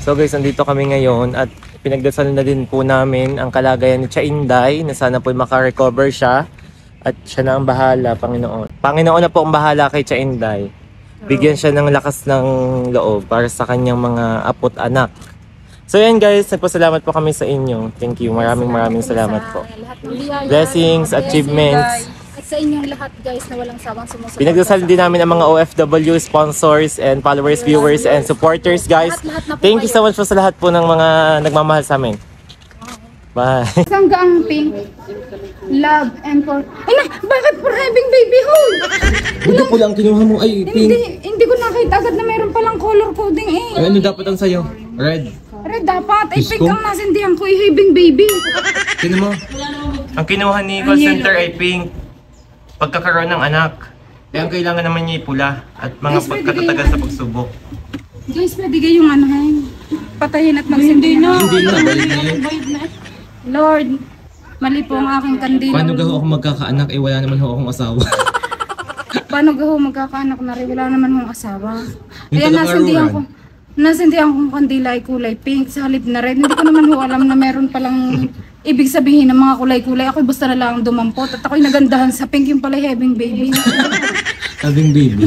So guys, andito kami ngayon at pinagdasal na din po namin ang kalagayan ni Cha Inday na sana po makarecover siya at siya na ang bahala, Panginoon. Panginoon na po ang bahala kay Cha Inday. Bigyan siya ng lakas ng loob para sa kanyang mga apo't anak. So yan guys, nagpasalamat po kami sa inyo. Thank you, maraming salamat po. Blessings, achievements. At sa inyong lahat guys na walang sawang sumusunod. Pinagdasal din namin ang mga OFW sponsors and followers, viewers, and supporters guys. Thank you so much po sa lahat po ng mga nagmamahal sa amin. Bye. Hanggang pink, love, and for... Ay na! Bakit for having baby hole? Buto po lang kinuha mo. Ay, pink. Hindi ko nakita agad na meron palang color coding eh. Ay, ano dapat ang sayo? Red. Red dapat. Ay, pink ang nasindihan ko. Having baby. Sino mo? Ang kinuha ni call center ay pink. Pagkakaroon ng anak. Eh, ang kailangan naman niya ay pula at mga pagkatatagal sa pagsubok. Guys, pwede kayong ano patayin at magsindihan. Hindi na, balik na yun. Lord, mali po ang aking kandila. Paano gaho ako magkakaanak? Eh, wala naman ho akong asawa. Paano gaho magkakaanak na rin? Wala naman akong asawa. Yung Kaya nasindihan kong kandila ay kulay pink sa halip na red. Hindi ko naman ho alam na meron palang ibig sabihin ng mga kulay-kulay. Ako'y basta na lang dumampot at ako'y nagandahan sa pink yung pala having baby. Having baby.